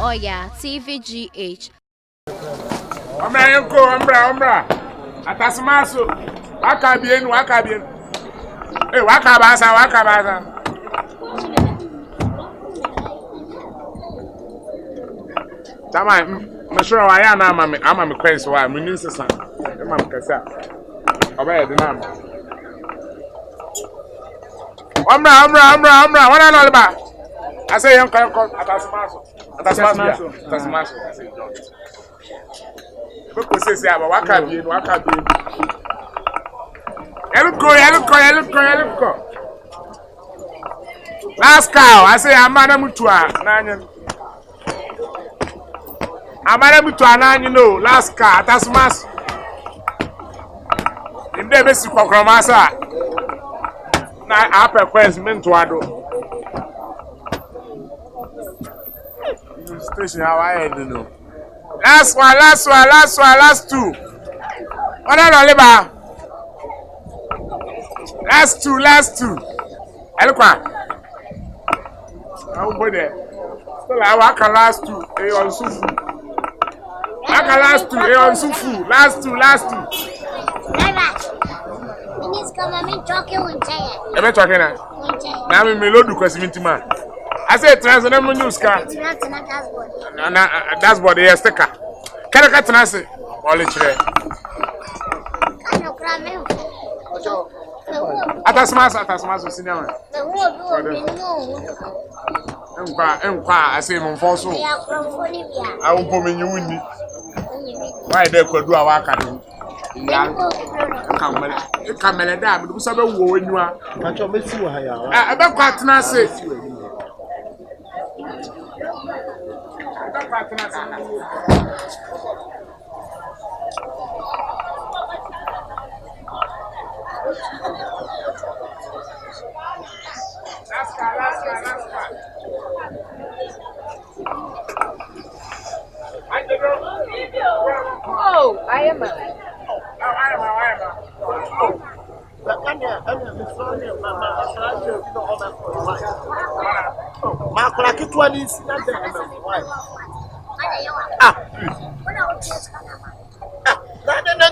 Oyaa, Tvgh. Ombra. Atasmaso. Waka bien. Eh, waka basa. Tama, mashura wa ya na ama me kwes wa, me nin sesa. E ma me kasa. Oba de na. Ombra. Wana no ba. I say young Atasmaso. I say don't. People say about waka bien. Eluko. Last cow, I say Amana Mutua, Nanyan. Amana Mutua, Nan, last car, that's mass. In the best Cromasa. Now, upper quest, Mentuado. Station, how I know. Last two. What are you? Last two. Elqua. I'll go there. Still, I work last two. On Sufu. Last two. Last two. I'm talking now. I'm in Melodu because I said, Transnational News car. That's what they are sticker. Can I cut Nasi? All it's there. Atasmaso, cinema. I say, mon fosso. I won't put me in you. Why they could do our academy? Come and down, because I don't know when you are. I don't quite Nasi. Oh, I am.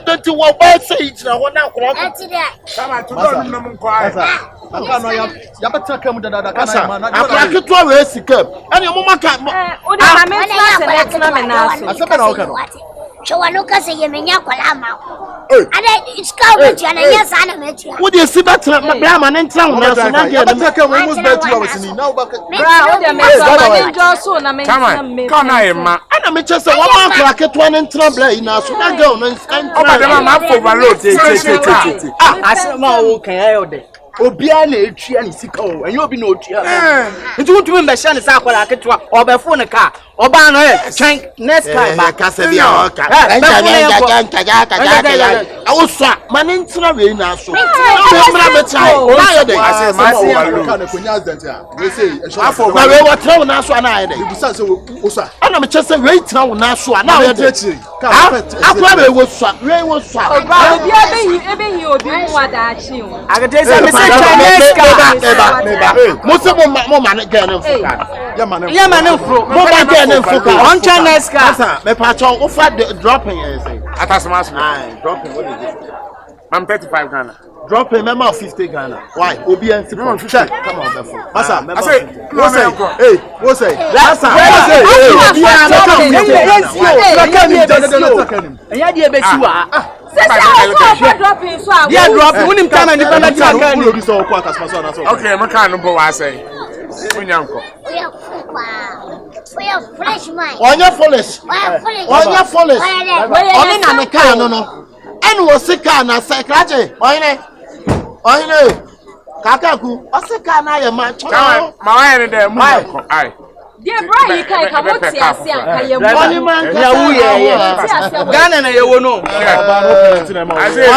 Don't you want to say it now? What now? It's covered. Would you see that? Man and town. Oyaa na etwi ani sika o enye obi na otwi nti wotumi mbehye ne sa akwara ketwa obefo ne ka oba no twen next car ba ka se bia o ka awusa mane ntina we na so mra betrai o na de ase ma ka na konya accident a we say afọ ba we wotra wo na so na aye de ibusa se wosa ana me chese we tra wo na so na we de akwa we wosa oba obi ebehi obi mu adachi o agede me say Chinese car Musa mo man get no fuka ya man fro mo ba get no fuka on Chinese car me patron offer dropping say Atasmaso dropping what is it I'm 35 Ghana dropping member of 50 Ghana why obi en check come on before masa I say what say last obi en dropping unim time and dependent okay my car no go say unyanko we are fresh man on your foolish on na me car no and was sick na secretary oyine kakaku o sick na ya ma ma wa ene de mu ko ai dear bro you can come out here see an kaye mu ya wuye Ghana na ye wo no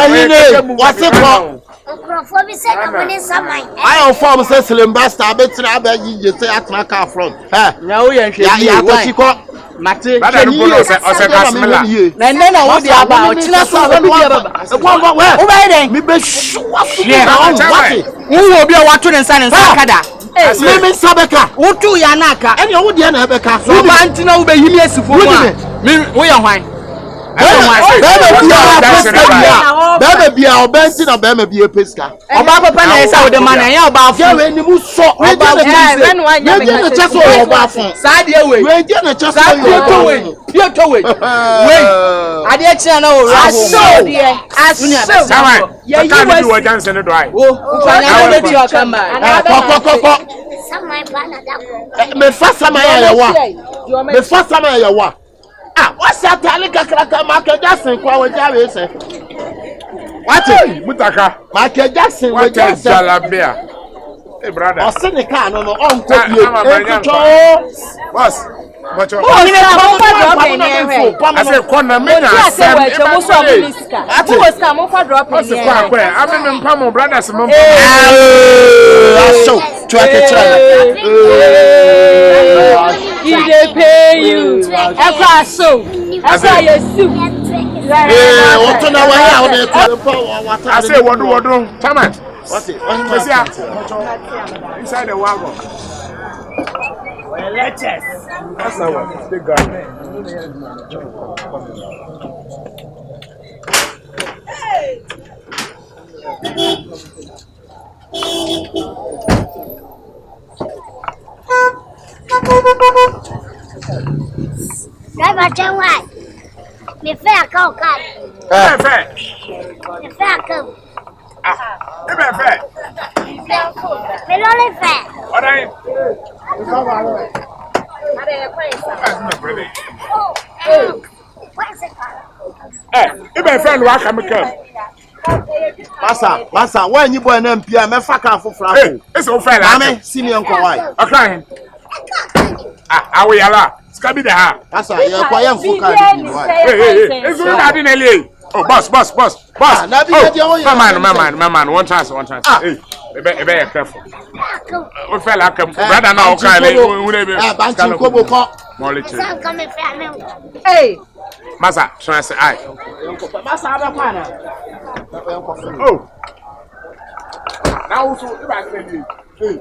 oyine wasiko Microphone say na money samai I form say Sylvester betina abaji say atna car front ya wo ye nhwe ya wasiko Mate kenyi ose kasmela na nena wo dia ba o china so wo dia ba wo ba ide mi be shu wo bi a wato ne nsa kada Me sabeka. Utu ya naka. Eni owo de na ebeka. So ba ntina wo be himi asifo mu a. Me wo ya hwan. Bebe bia obenti na bebe bia peska. Oba papa na esa wo de man ya oba afo. We ni mu so. We de na cheso oba afo. Sa de we. We de na cheso Pieto we. We. Ade kire na o ra ho. Aso. Sawan. You can't do what Johnson do I. Oh, na na be come by. Me fa sama ya wa. Me fa sama ya wa. Ah, what's that? Talika Michael Jackson kwa wajawe se. What? Mutaka. Michael Jackson wajawe se. Jalabia. Hey brother. Osenika no on ko boss. Macho. Oh, ni mo drop in here. I say corner me na say we che mo so minister. Who was come mo drop in here. I say I'm me pam brothers mo. So, track it. If they pay you, ever so, ever you sue. What to know why I say what do, Chairman. What's it? Inside the wagon. Well, let's That's our big guy. Driver, tell why. Me fair come. Fair. Me fair come. Fair. Me only fair. What are you? What's it Even friend wa come. Masa, when you boy na mpia me fa kan fofra ko. It's all fair. Ame, senior nko why. Okay. We yala. Skabi the ha. Masa, you kwa yam fuka ni why. Hey. It's all that in LA. Oh, boss. Na bi dey won. My man, one chance. Hey, be careful. We fella come. Brother now okay. Banchi kobo ko. I'm coming fair. Hey. Masa, try say I. Masa aba kwa na. Oh. Now so if I say hey.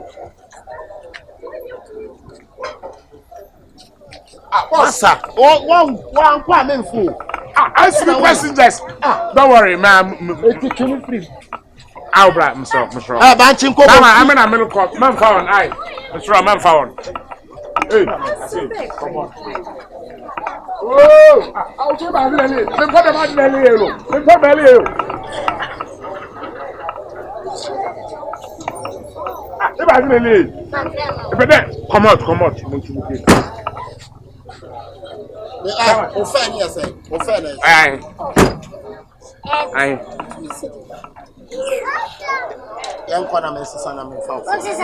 Masa, one kwa me fu. Ask the passengers. Don't worry, ma'am. I'll bring myself. Banchi kobo. I'm in a middle call. Man found I. That's right, man found. Hey, come on. Oh, I'll tell my belly. Then put them on belly. Then put belly. If I didn't leave, come out. Aye. Yan kwa na mesi sana me fa. What's this?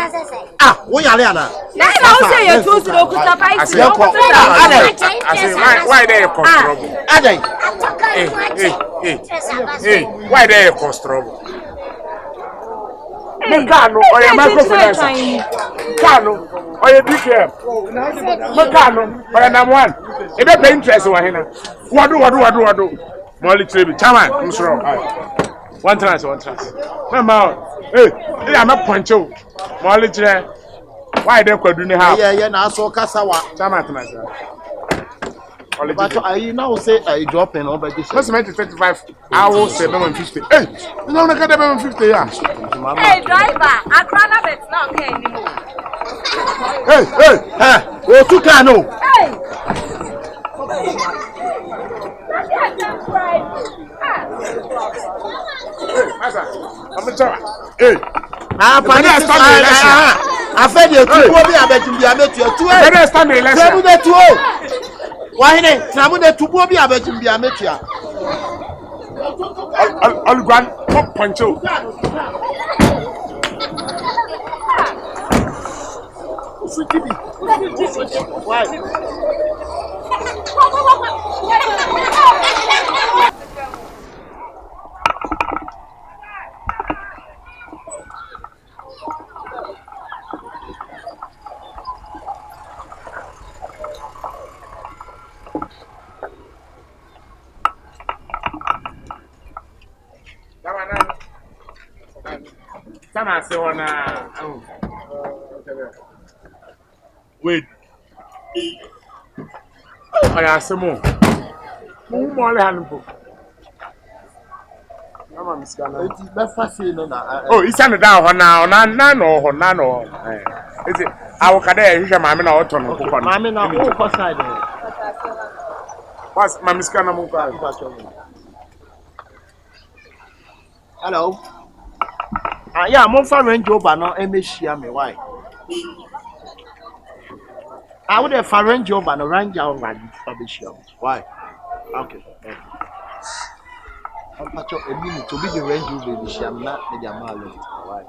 Wo yale ana. Na say you too slow kuta fight. I say why they cause trouble? Adai. Hey, why they cause trouble? Me kanu oya microfinance. Kanu oya BKM. Me kanu oya number 1. E be pay interest wa hena. Wado. Molly Trebi. Chairman, I'm sure. One chance. Mama, hey, I'm a poncho. Molly Tre. Why they could do ni how? Yeah, na so kasa wa. Chairman tonight. But I now say I drop in over this. What's meant to 25? I will say 50. Hey, you know, I got 50. Yeah. Hey, driver, I can't bet not okay anymore. Hey. Oh, tu cano. Hey. I'm a child. Hey. I fed you two. What be I bet you be a bet you two. Better stand the election. Why ne? Na mo de tubo bi abeti bi ametua. All grand pop poncho. Why? Sama se wana Wait. Oyaa semo. Mo le hanpo. Mama miskana. Eti be fasi no na. Oh, isa no da ho na no. Eti awokada e hwehwe maame na oto no kokọ. Maame na o ko side. Pas mama miskana mo kwa. Hello. Yeah, mo fa Range Rover no e mehia me why? I would have fa Range Rover no Range Rover mehia. Why? Okay. I'm patch up a minute to be the Range Rover mehia na me dia malo. Why?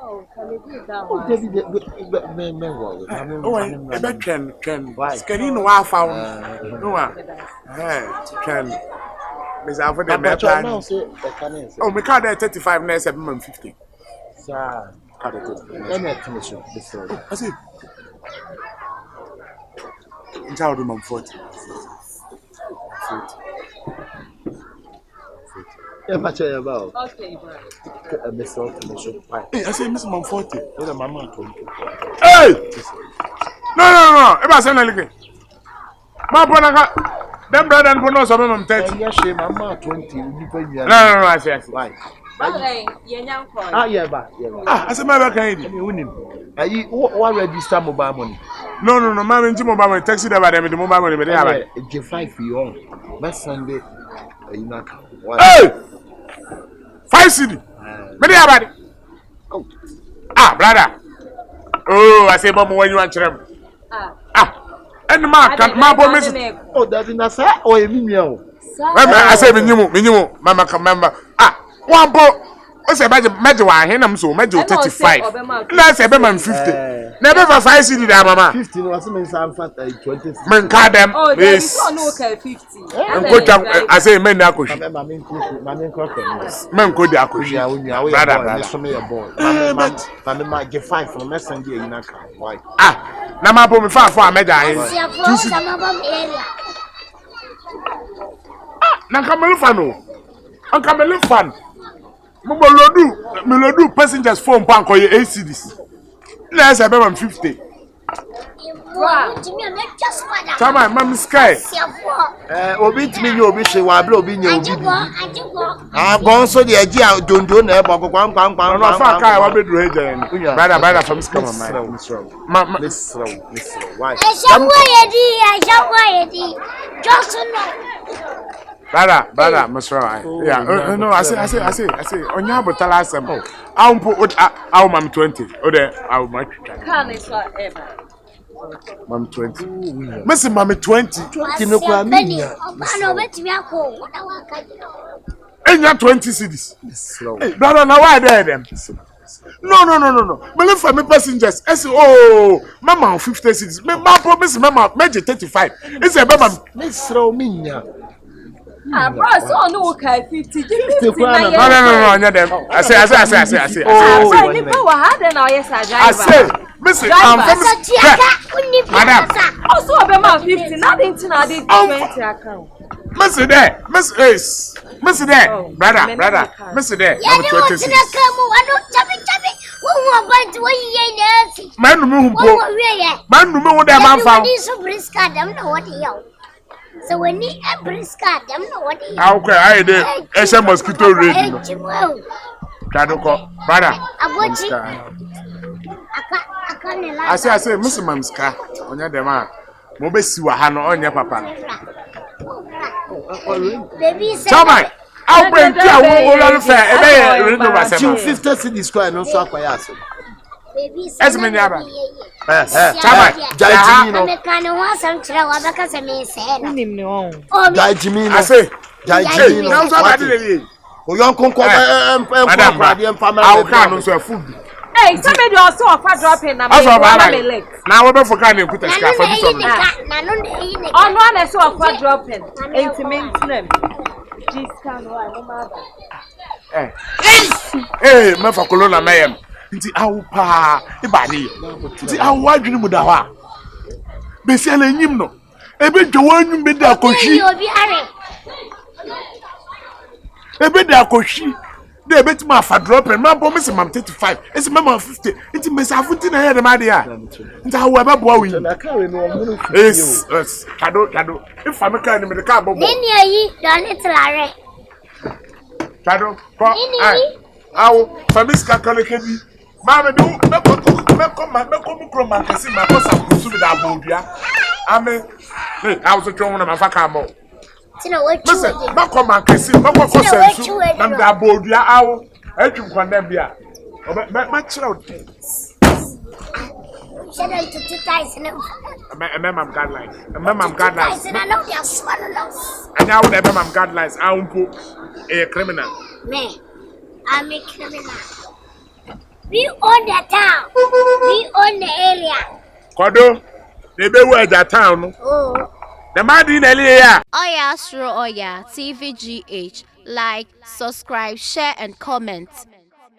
Oh, can you do that? Oh, David, me worry. Ken. Skeni no wa fa no wa. Ken. Miss Alfred the plan. Oh, me card 35 na 750. Sir, card 35. Any commission this. I see. In child room 40. Yeah, patch about. Okay, bro. Miss commission. Hey, I say Miss Mom 40. What am mama told you? Hey! No. Eba say na like. Ma bona ka them brother and no so mama 30. Yes, she mama 20. No, I say. Why? Okay, yenyan call. Yeah, I say my back can you win him. Are you what register mobile money? No, mama nti mobile money taxi driver dem the mobile money me dey aba. G5 for you. Next Sunday you know. Hey! 5 cedi. Me dey aba. Oh. Brother. Oh, I say mama when you want chrem. And ma can ma bo me. Oh, that is not say oh emi o. I say me nyimu mama can remember. One bo o say meje wa he nam so meje 35. Na say be man 50. Na be for 5 cedi da mama. 50 no say me say 20. Men ka dem. Oh, there is no okay 50. I say men na akoshi. Men ko di akoshi. Brother. So me your boy. Mama get 5 from next Sunday you know why? Na ma bo me fa for ameja he. Na kamelu fan. An kamelu fan. Me lodu passengers phone pan ko ye 8 cedis. Na say be 50. Chama mam sky. Obi timi ni obi se wa bla obi nya obi. Bon so de agi a dondo na e boko kwam. No fa kai wa be duro eja ni. Brother from scam man. Miss why? Just no. Brother, Mr. Yeah, no, I say, onya botala asem. I'll mam 20. O there, I'll match. Can is whatever. Mam 20. Miss mam 20. 20 no kwa me. Enya 20 cedis. Hey, brother, now why there them? No. Me look for me passengers. I say, oh, mama 50 cedis. Me ma promise mama meje 35. It's a mama. Miss Rominya. Bro, so no okay 50. No, anya them. I say. Oh, ni pa wa ha de na yes driver. I say, Miss, Madam. Also Abena 50. Nothing to na dey 20 account. Miss there. Brother. Miss there. I'm 20. Man, no there man found. So when you a briska, them know what he okay, I did. It's a mosquito raid. Brother. I say, Miss Mamska, on your demand. Mobesi wa hano on your papa. Baby, I'll bring you a fair. 50 cedis square no so akwaya. As many other. Jajimino. I say, I'll come to food. Hey, somebody also offer dropping na me. Now we for can put a scarf for this one. On one also offer dropping. Intimate. Hey, me for colonna mayem. Nti awu pa ibadi. Nti awu adwini mu da wa. Be si ala nyim no. Ebe dwo anwum be da akohwi. Ebe da akohwi. They bet my for dropping. My bomb is a 35. It's a mamma 50. It's a mess. I've put in a head of my dear. And however, boy, yes, Kado. If I'm a kind of the car, Bobo. Nini, don't let Larry. Kado, I'll Famisca Collecadi. Mamma, do not come and see my boss. I'm pursuing that Bobia. I mean, I was a drone of my facamo. Listen, not come and see my boss. I'm that Bobia. I can condemn ya. My child. Send them to 2,000. Remember, I'm guidelines. Remember, I'm guidelines. And I know they're swallows. And now, remember, I'm guidelines. I won't put a criminal. Me, I'm a criminal. We own the town. We own the area. Kodo, they be where that town. Oh. The man in Oyaa. Oyaa, Suro, Oyaa, Tvgh. Like, subscribe, share, and comment.